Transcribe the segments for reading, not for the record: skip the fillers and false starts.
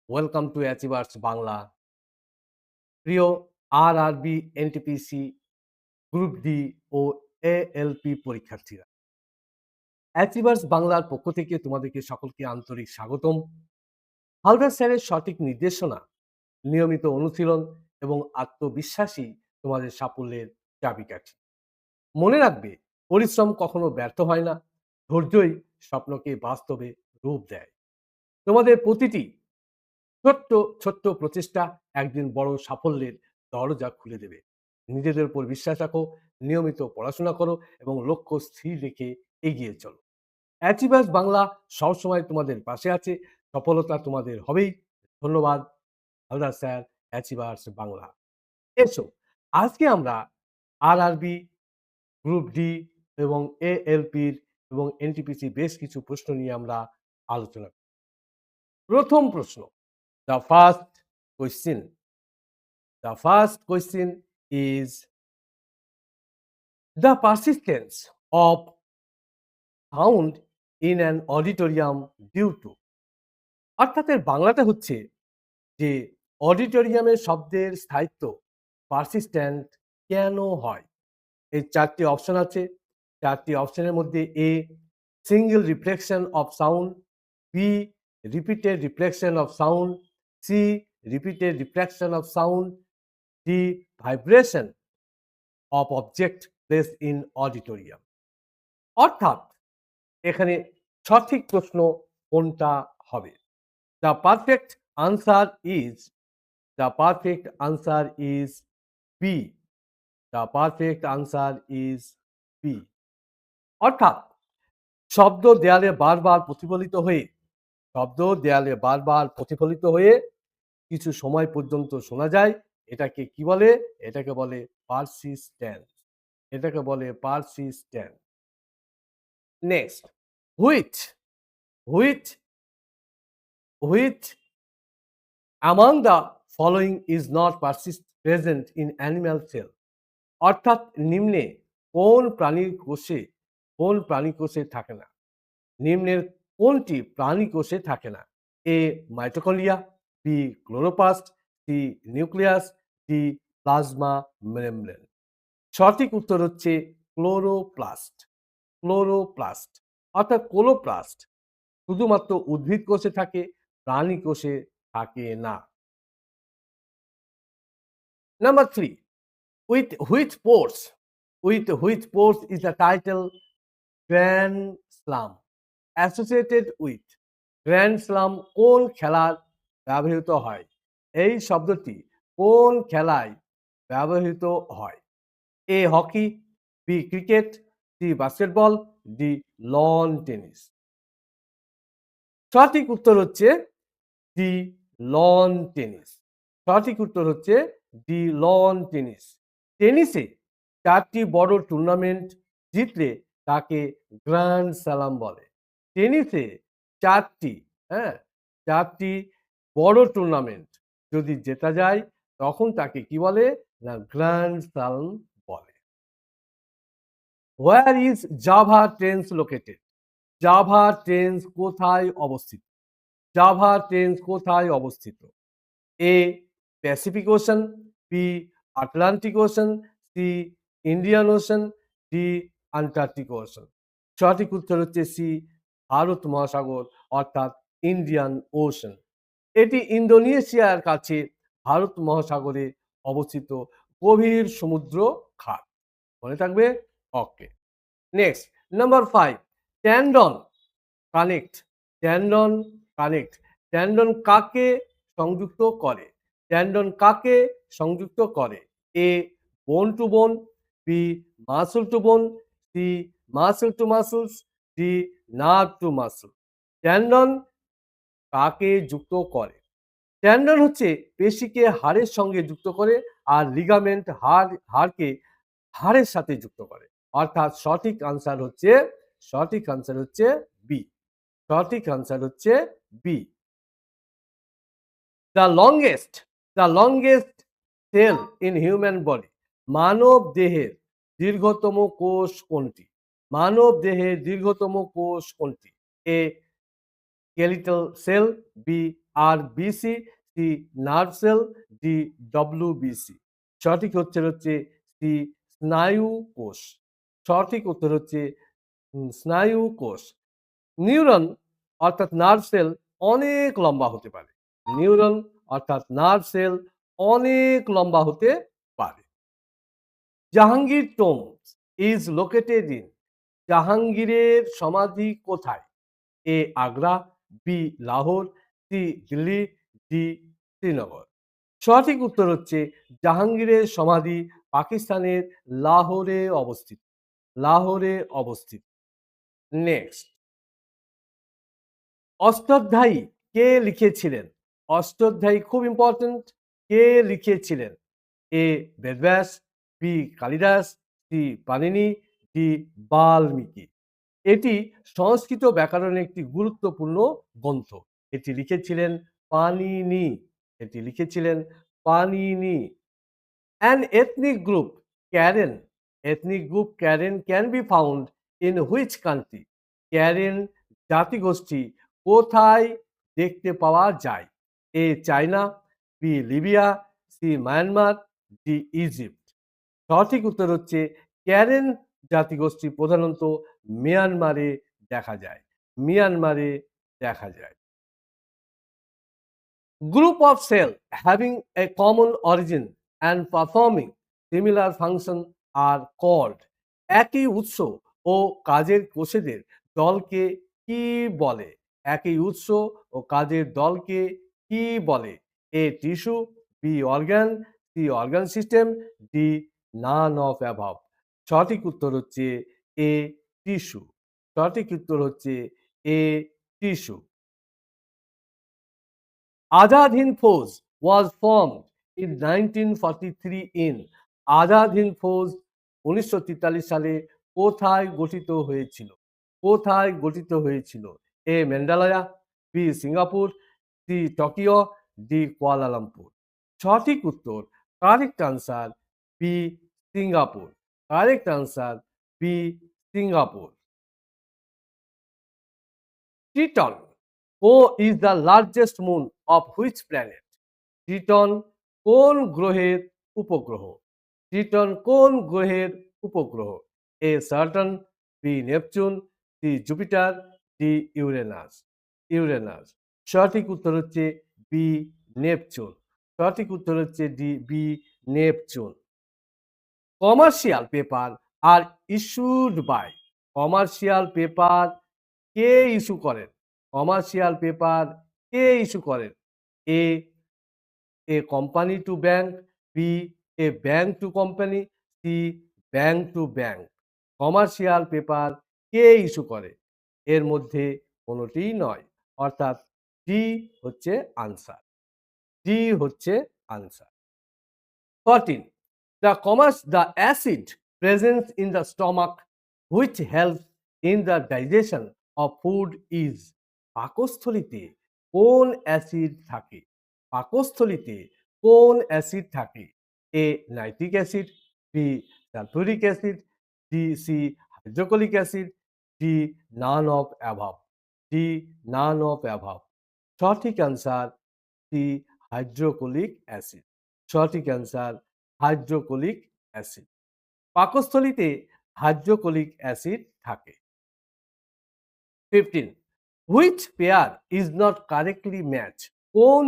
Welcome to achievers Bangla. প্রিয় RRB, NTPC, group D ও ALP পরীক্ষার্থীরা, অ্যাচিভার্স বাংলার পক্ষ থেকে তোমাদেরকে সকলকে আন্তরিক স্বাগতম। হালদার স্যারের সঠিক নির্দেশনা, নিয়মিত অনুশীলন এবং আত্মবিশ্বাসী তোমাদের সাফল্যের চাবিকাঠি। মনে রাখবে, পরিশ্রম কখনো ব্যর্থ হয় না, ধৈর্যই স্বপ্নকে বাস্তবে রূপ দেয়। তোমাদের প্রতিটি ছোট্ট ছোট্ট প্রচেষ্টা একদিন বড় সাফল্যের দরজা খুলে দেবে। নিজেদের উপর বিশ্বাস রাখো, নিয়মিত পড়াশোনা করো এবং লক্ষ্য স্থির রেখে এগিয়ে চলো। অ্যাচিভার্স বাংলা সবসময় তোমাদের পাশে আছে। সফলতা তোমাদের হবেই। ধন্যবাদ হালদার স্যার, অ্যাচিভার্স বাংলা। এসো, আজকে আমরা আরআরবি, গ্রুপ ডি এবং এএলপির এবং এনটিপিসি বেশ কিছু প্রশ্ন নিয়ে আমরা আলোচনা করি। প্রথম প্রশ্ন, the first question The first question is the persistence of sound in an auditorium due to, অর্থাৎ এর বাংলাটা হচ্ছে যে অডিটোরিয়ামের শব্দের স্থায়িত্ব পারসিস্টেন্ট কেন হয়। এই চারটি অপশন আছে। চারটি অপশনের মধ্যে A single reflection of sound, B repeated reflection of sound, C repeated reflection of sound, D vibration of object placed in auditorium. অর্থাৎ এখানে সঠিক প্রশ্ন কোনটা হবে? The perfect answer is the perfect answer is B. The perfect answer is B. অর্থাৎ শব্দ দেয়ালে বারবার প্রতিফলিত হয়ে শব্দ দেয়ালে বারবার প্রতিফলিত হয়ে কিছু সময় পর্যন্ত শোনা যায়। এটাকে কি বলে? এটাকে বলে পারসিস্টেন্স। এটাকে বলে persistence. Next, which which which among the following is not present in animal cell, অর্থাৎ নিম্নে কোন প্রাণী কোষে থাকে না? নিম্নের কোনটি প্রাণী কোষে থাকে না? A mitochondria, B chloroplast, C nucleus, D plasma membrane. সঠিক উত্তর হচ্ছে ক্লোরোপ্লাস্ট। ক্লোরোপ্লাস্ট অর্থাৎ ক্লোরোপ্লাস্ট শুধুমাত্র উদ্ভিদ কোষে থাকে, প্রাণী কোষে থাকে না। Number 3, with which sports is the title Grand Slam associated with? Grand slam কোন খেলার ব্যবহৃত হয়? এই শব্দটি কোন খেলায় ব্যবহৃত হয়? A hockey, B cricket, C basketball, D lawn tennis. সঠিক উত্তর হচ্ছে ডি লন টেনিস। সঠিক উত্তর হচ্ছে ডি লন টেনিস। টেনিসে 4টি বড় টুর্নামেন্ট জিতলে তাকে গ্র্যান্ড স্লাম বলে। টেনিসে 4টি, হ্যাঁ, 4টি বড় টুর্নামেন্ট যদি জেতা যায় তখন তাকে কি বলে? না গ্র্যান্ড স্লাম বলে। Where is Java trench located? Java trench কোথায় অবস্থিত? জাভা ট্রেন্স কোথায় অবস্থিত? A Pacific Ocean, B Atlantic Ocean, C Indian Ocean, D Antarctic Ocean. সঠিক উত্তর হচ্ছে সি ভারত মহাসাগর অর্থাৎ ইন্ডিয়ান ওশান। এটি ইন্দোনেশিয়ার কাছে ভারত মহাসাগরে অবস্থিত গভীর সমুদ্র খাত। মনে থাকবে? Okay. Next, number 5, tendon connect. Tendon connect. Tendon কাকে সংযুক্ত করে? ট্যান্ডন কাকে সংযুক্ত করে? এ bone to bone, B muscle to bone, C muscle to muscles, D nerve to muscle. Tendon কাকে যুক্ত করে? ট্যান্ডন হচ্ছে পেশিকে হাড়ের সঙ্গে যুক্ত করে, আর লিগামেন্ট হাড়কে হাড়ের সাথে যুক্ত করে। অর্থাৎ সঠিক আনসার হচ্ছে বি। সঠিক আনসার হচ্ছে B. The longest cell in human body, মানব দেহের দীর্ঘতম কোষ কোনটি? মানব দেহের দীর্ঘতম কোষ কোনটি? A skeletal cell, B RBC, C nerve cell, D WBC. সঠিক হচ্ছে সি স্নায়ু কোষ। সঠিক উত্তর হচ্ছে স্নায়ু কোষ। নিউরন অর্থাৎ নার্ভ সেল অনেক লম্বা হতে পারে। নিউরন অর্থাৎ নার্ভ সেল অনেক লম্বা হতে পারে। Jahangir tomb is located in, জাহাঙ্গীরের সমাধি কোথায়? A Agra, B Lahore, C Delhi, D Srinagar. সঠিক উত্তর হচ্ছে জাহাঙ্গীরের সমাধি পাকিস্তানের লাহোরে অবস্থিত। লাহোরে অবস্থিত। নেক্সট, অষ্টাধ্যায়ী কে লিখেছিলেন? অষ্টাধ্যায়ী খুব ইম্পর্টেন্ট। কে লিখেছিলেন? A Vedavyas, B Kalidas, C Panini, D Valmiki. এটি সংস্কৃত ব্যাকরণের একটি গুরুত্বপূর্ণ গ্রন্থ। এটি লিখেছিলেন পাণিনি। এটি লিখেছিলেন Panini. An ethnic group, Karen, ethnic group Karen can be found in which country? Karen জাতিগোষ্ঠী কোথায় দেখতে পাওয়া যায়? A China, B Libya, C Myanmar, D Egypt. সঠিক উত্তর হচ্ছে ক্যারেন জাতিগোষ্ঠী প্রধানত মিয়ানমারে দেখা যায়। মিয়ানমারে দেখা যায়। Group of cells having a common origin and performing similar function are called। একই উৎস ও কাজের কোষেদের দলকে কি বলে? একই উৎস ও কাজের দলকে কি বলে? A tissue, B organ, C organ system, D none of above. সঠিক উত্তর হচ্ছে এ টিস্যু। সঠিক উত্তর হচ্ছে A tissue. Azad Hind Force was formed in 1943 in। Azad Hind Fauj 1943 সালে কোথায় গঠিত হয়েছিল? কোথায় গঠিত হয়েছিল? A Meghalaya, B Singapore, C Tokyo, D Kuala Lumpur. সঠিক উত্তর, correct answer B Singapore. Correct answer B Singapore. Triton O is the largest moon of which planet? Triton কোন গ্রহের উপগ্রহ? Triton কোন গ্রহের উপগ্রহ? A Saturn, B Neptune, C Jupiter, D Uranus। Uranus. সঠিক উত্তর হচ্ছে বি নেপচুন। সঠিক উত্তর হচ্ছে B Neptune. Commercial paper are issued by. Commercial paper কে ইস্যু করেন? কমার্শিয়াল পেপার কে ইস্যু করেন? A company to bank, B bank to company, C bank to bank. Commercial paper কে ইস্যু করে? এর মধ্যে কোনোটিই নয়, অর্থাৎ ডি হচ্ছে আনসার। ডি হচ্ছে answer. 14. The acid present in the stomach which helps in the digestion of food is। পাকস্থলীতে কোন অ্যাসিড থাকে? পাকস্থলীতে কোন অ্যাসিড থাকে? A nitric acid, B sulphuric acid, D C hydrochloric acid, D none of above. D none of above. সঠিক answer C hydrochloric acid. সঠিক answer hydrochloric acid. পাকস্থলীতে hydrochloric acid থাকে। 15. Which pair is not correctly matched? কোন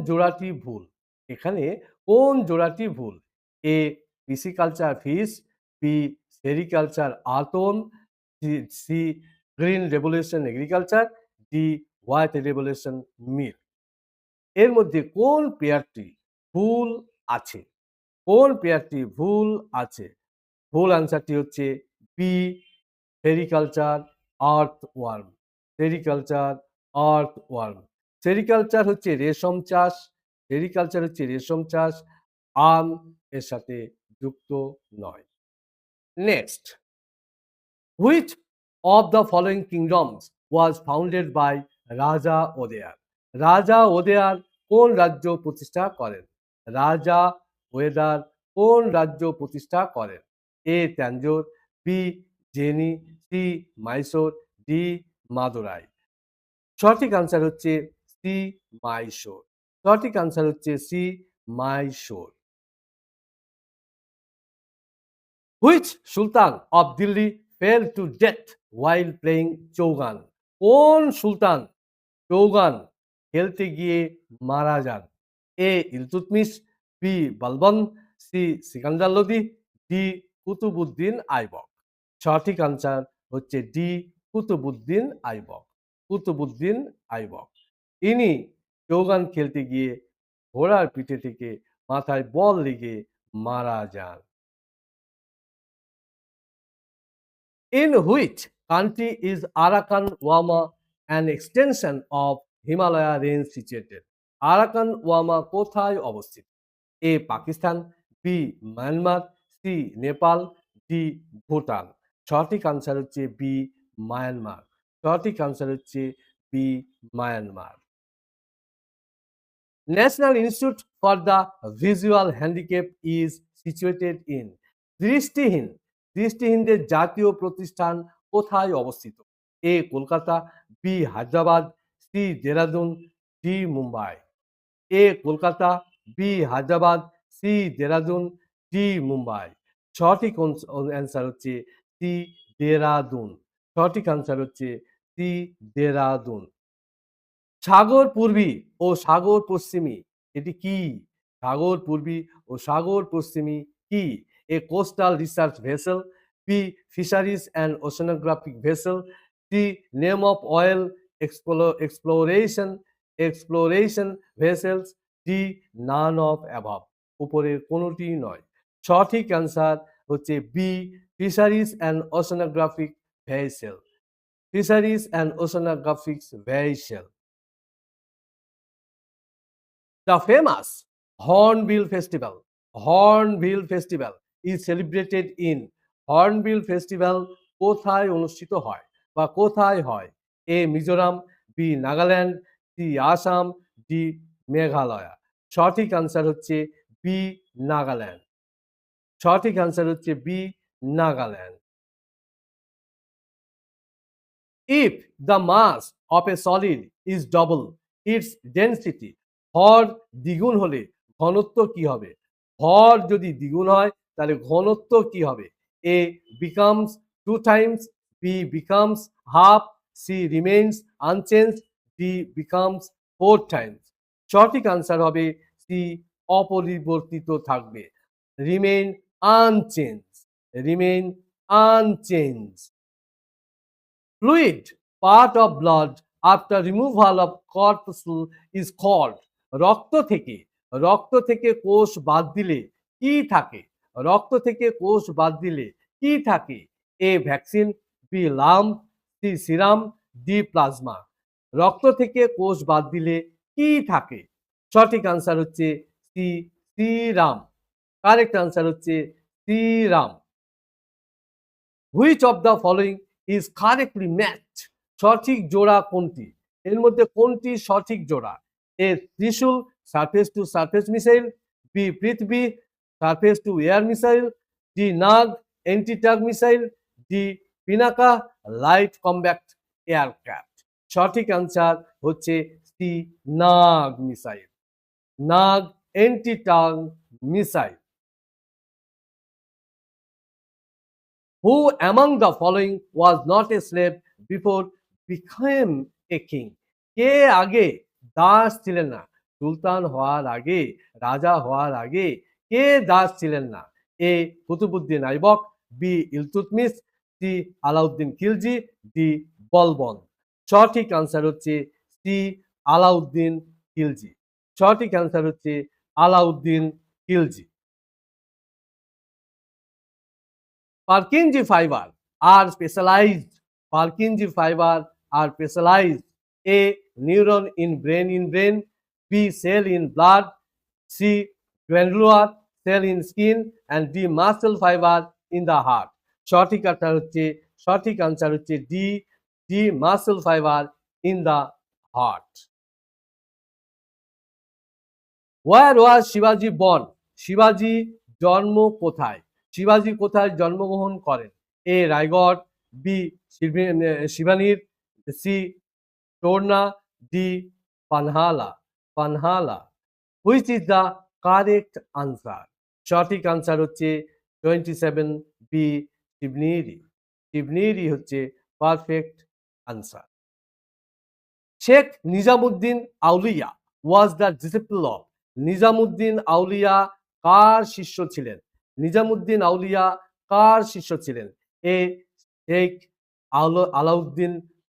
জোড়াটি ভুল? এখানে কোন জোড়াটি ভুল? A pisciculture fish, B sericulture আতন, C green revolution agriculture, D white revolution milk. এর মধ্যে কোন পেয়ারটি ভুল আছে? কোন পেয়ারটি ভুল আছে? ভুল আনসারটি হচ্ছে B sericulture earthworm. Sericulture earthworm. Sericulture হচ্ছে রেশম চাষ। সেরিকালচার হচ্ছে রেশম চাষ। আম এর সাথে যুক্ত নয়। Next, which of the following kingdoms was founded by Raja Wodeyar? রাজা ওদেয়ার কোন রাজ্য প্রতিষ্ঠা করেন? রাজা ওয়েদার কোন রাজ্য প্রতিষ্ঠা করেন? এ তাঞ্জোর, বি জেনি, সি মাইসোর, ডি মাদুরাই। সঠিক আনসার হচ্ছে সি মাইসোর। সঠিক আনসার হচ্ছে সি মাইসোর। হুইচ সুলতান of Delhi fell to death while playing chaugan? কোন সুলতান চৌগান খেলতে গিয়ে মারা যান? A Iltutmish, B Balban, C Sikandar Lodi, D Qutubuddin Aibak. সঠিক আনসার হচ্ছে ডি কুতুবুদ্দিন আইবক। কুতুবুদ্দিন আইবক ইনি চৌগান খেলতে গিয়ে ঘোড়ার পিঠে থেকে মাথায় বল লেগে মারা যান। In which country is Arakan Wama an extension of Himalaya range situated? Arakan Wama কোথায় অবস্থিত? A Pakistan, B Myanmar, C Nepal, D Bhutan. সঠিক আনসার হচ্ছে বি মায়ানমার। সঠিক আনসার হচ্ছে B Myanmar. National institute for the visual handicap is situated in. দৃষ্টিহীনদের জাতীয় প্রতিষ্ঠান কোথায় অবস্থিত? A Kolkata, B Hyderabad, C Dehradun, D Mumbai. A Kolkata, B Hyderabad, C Dehradun, D Mumbai. সঠিক অ্যান্সার হচ্ছে সি দেরাদুন। সঠিক আনসার হচ্ছে সি দেরাদুন। সাগর পূর্বী ও সাগর পশ্চিমী এটি কি? সাগর পূর্বী ও সাগর পশ্চিমী কি? A coastal research vessel, B fisheries and oceanographic vessel, C name of oil exploration vessels, D none of above. উপরের কোনোটি নয়। সঠিক অ্যান্সার হচ্ছে B fisheries and oceanographic vessel. Fisheries and oceanographic vessel. The famous Hornbill Festival is celebrated in Hornbill Festival কোথায় অনুষ্ঠিত হয় বা কোথায় হয়? A Mizoram, B Nagaland, C Assam, D Meghalaya. সঠিক আনসার হচ্ছে বি নাগাল্যান্ড। সঠিক আনসার হচ্ছে B Nagaland. If the mass of a solid is double its density, ভর দ্বিগুণ হলে ঘনত্ব কি হবে? ভর যদি দ্বিগুণ হয় তাহলে ঘনত্ব কি হবে? এ becomes 2 times, B becomes half, C remains unchanged, D becomes 4 times. সঠিক আনসার হবে সি অপরিবর্তিত থাকবে। Remain unchanged. Remain unchanged. Fluid part of blood after removal of corpuscle is called. রক্ত থেকে কোষ বাদ দিলে কি থাকে? রক্ত থেকে কোষ বাদ দিলে কি থাকে? এ ভ্যাকসিন, বি লাম, সি সিরাম, ডি প্লাজমা। রক্ত থেকে কোষ বাদ দিলে কি থাকে? সঠিক আনসার হচ্ছে সি সিরাম। কারেক্ট আনসার হচ্ছে serum. Which of the following is correctly matched? সঠিক জোড়া কোনটি? এর মধ্যে কোনটি সঠিক জোড়া? A Trishul surface to surface missile, B Prithvi surface to air missile, D Nag anti tank missile, D Pinaka light combat aircraft. সঠিক আনসার হচ্ছে C Nag missile. Nag anti tank missile. Who among the following was not a slave before became a king? কে আগে দাস ছিলেন না? সুলতান হওয়ার আগে, রাজা হওয়ার আগে কে দাস ছিলেন না? A Qutubuddin Aibak, B Iltutmish, C Alauddin Khilji, D Balban. সঠিক আনসার হচ্ছে সি আলাউদ্দিন খিলজি। সঠিক আনসার হচ্ছে Alauddin Khilji. Purkinje fiber are specialized. Purkinje fiber are specialized. A neuron in brain, B cell in blood, C granular cell in skin, and D muscle fiber in the heart. সঠিক answer হচ্ছে D muscle fiber in the heart. Where was Shivaji born? শিবাজি জন্ম কোথায়? শিবাজি কোথায় জন্মগ্রহণ করেন? A Raigad, B শিবানীর, C Torna, D Panhala, Panhala. Which is the correct answer? সঠিক আনসার হচ্ছে 27 বি শিবনেরি। শিবনেরি হচ্ছে perfect answer. Sheikh Nizamuddin Auliya was the disciple of. Nizamuddin Auliya কার শিষ্য ছিলেন? নিজামুদ্দিন আউলিয়া কার শিষ্য ছিলেন? A Sheikh Alauddin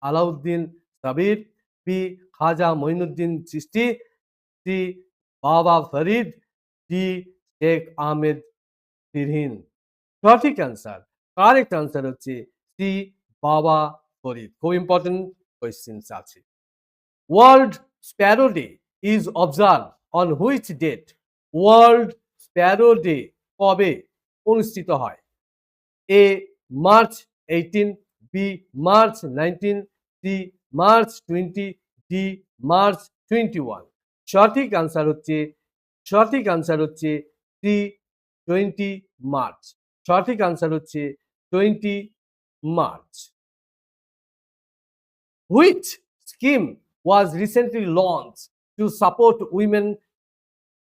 Alauddin Sabir, B Khwaja Moinuddin Chishti, C Baba Farid, D Sheikh Ahmed Tirhin. সঠিক আনসার, কারেক্ট আনসার হচ্ছে সি বাবা ফরিদ। খুব ইম্পর্টেন্ট কোয়েশ্চেন্স আছে। World sparrow day is observe on which date? World sparrow day কবে অনুষ্ঠিত হয়? A March 18, B March 19, C March 20, D March 21। সঠিক আনসার হচ্ছে সি 20 মার্চ। সঠিক আনসার হচ্ছে 20 March. Which scheme was recently launched to support women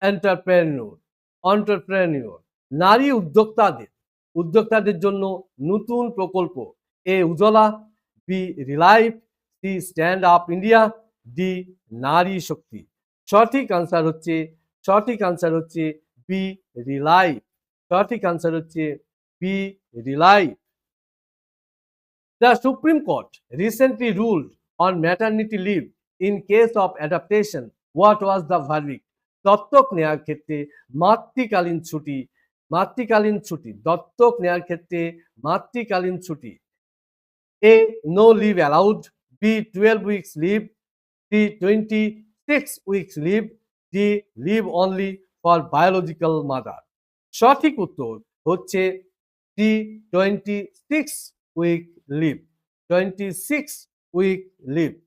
entrepreneur? নারী উদ্যোক্তাদের জন্য নতুন প্রকল্প। এ উজালা, বি রিলাইভ, C stand up India, D Nari Shakti. সঠিক আনসার হচ্ছে বি রিলাইভ। সঠিক আনসার হচ্ছে B রিলাইভ। The Supreme Court recently ruled on maternity leave in case of adoption. What was the verdict? দত্তক নেওয়ার ক্ষেত্রে মাতৃকালীন ছুটি, দত্তক নেওয়ার ক্ষেত্রে মাতৃকালীন ছুটি। A. No leave allowed, B. 12 weeks leave, C. 26 weeks leave, D. Leave only for biological mother. সঠিক উত্তর হচ্ছে C. 26 week leave. 26 week leave.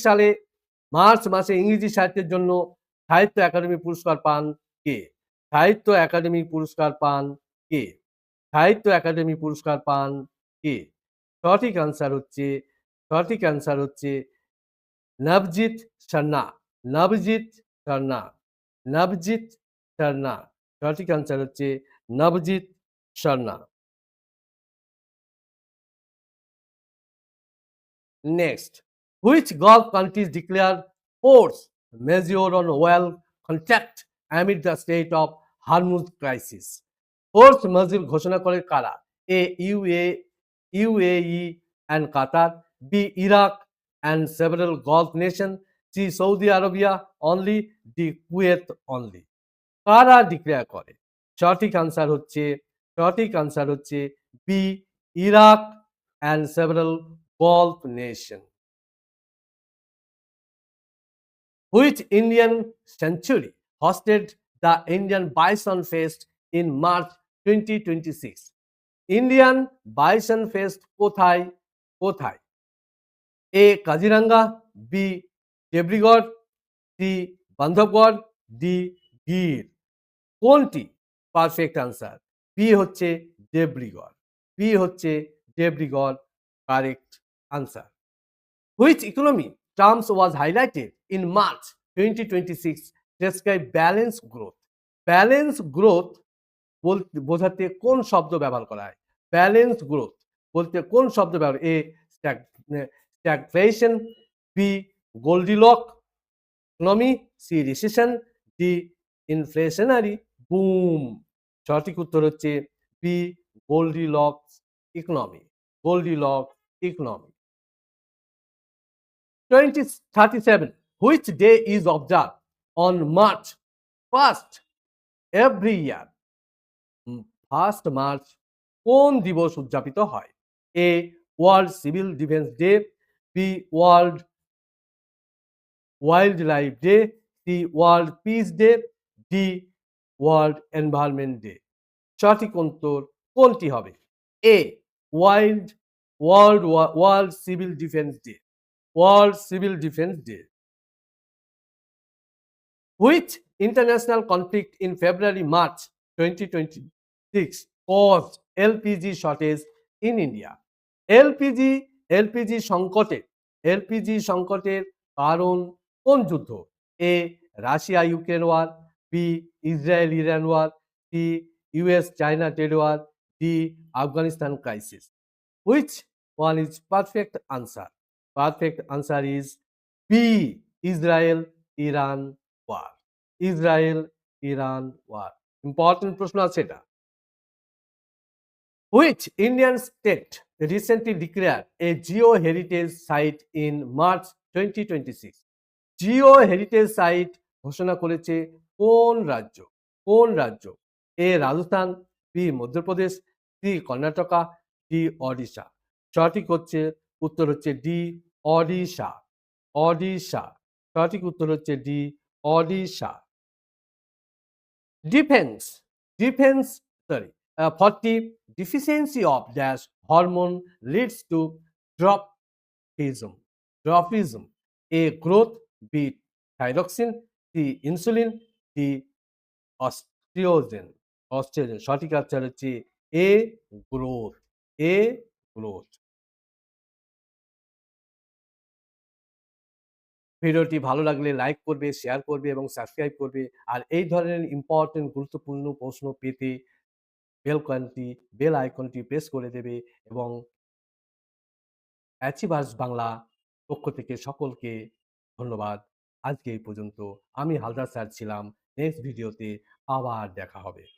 সালে মার্চ মাসে ইংরেজি সাহিত্যের জন্য সাহিত্য একাডেমি পুরস্কার পান কে? সাহিত্য একাডেমি পুরস্কার পান কে? সাহিত্য একাডেমি পুরস্কার পান কে? সঠিক আনসার হচ্ছে নবজিৎ শর্মা। নবজিৎ শর্মা। নবজিৎ শর্মা। সঠিক আনসার হচ্ছে Nabajit Sharma. Next, which Gulf countries declare force majeure on oil contract amid the state of Hormuz crisis? Force majeure ঘোষণা করে কারা? A. UAE and Qatar, B. Iraq and several Gulf nations, C. Saudi Arabia only, D. Kuwait only. কারা declare করে? সঠিক answer হচ্ছে B Iraq and several Gulf nations. Which Indian sanctuary hosted the Indian Bison Fest in March 2026? Indian Bison Fest কোথায়? A. Kaziranga, B. Debrigarh, C. Bandhavgarh, D. Gir. কোনটি perfect answer? B হচ্ছে Debrigarh. Correct answer. Which economy terms was highlighted in March 2026 describe balanced growth? Balanced growth বোঝাতে কোন শব্দ ব্যবহার করা হয়? Balanced growth বলতে কোন শব্দ ব্যবহার? A. Stagflation, B. Goldilocks economy, C. Recession, D. Inflationary boom. সঠিক উত্তর হচ্ছে B. Goldilocks economy. 2037. Which day is observed on March 1st every year? 1st March কোন দিবস উদযাপিত হয়? A. World civil defence day, B world wild life day, C world peace day, D world environment day. সঠিক উত্তর কোনটি হবে? A. World civil defence day. World Civil Defense Day. Which international conflict in February-March 2026 caused LPG shortage in India? LPG সংকটের কারণ কোন যুদ্ধ? A Russia Ukraine war, B Israel Iran war, C US China trade war, D Afghanistan crisis. Which one is perfect answer? Perfect answer is B. Israel Iran war. Israel Iran war. Important প্রশ্ন আছে এটা। Which Indian state recently declared a geo-heritage site in March 2026? Geo-heritage site ঘোষণা করেছে কোন রাজ্য? কোন রাজ্য? A Rajasthan, B Madhya Pradesh, C Karnataka, D Odisha. সঠিক উত্তর হচ্ছে ডি ওড়িশা। ওড়িশা। সঠিক উত্তর হচ্ছে D Odisha. Defense, sorry, 40 deficiency of dash hormone leads to dwarfism. Dwarfism. A growth, B thyroxine, C insulin, D অস্ট্রিওজেন। সঠিক আনসার হচ্ছে এ গ্রোথ। এ গ্রোথ। ভিডিওটি ভালো লাগলে লাইক করবে, শেয়ার করবে এবং সাবস্ক্রাইব করবে। আর এই ধরনের ইম্পর্টেন্ট গুরুত্বপূর্ণ প্রশ্ন পেতে বেল আইকনটি প্রেস করে দেবে এবং অ্যাচিভার্স বাংলা পক্ষ থেকে সকলকে ধন্যবাদ। আজকে এই পর্যন্ত। আমি হালদার স্যার ছিলাম। নেক্সট ভিডিওতে আবার দেখা হবে।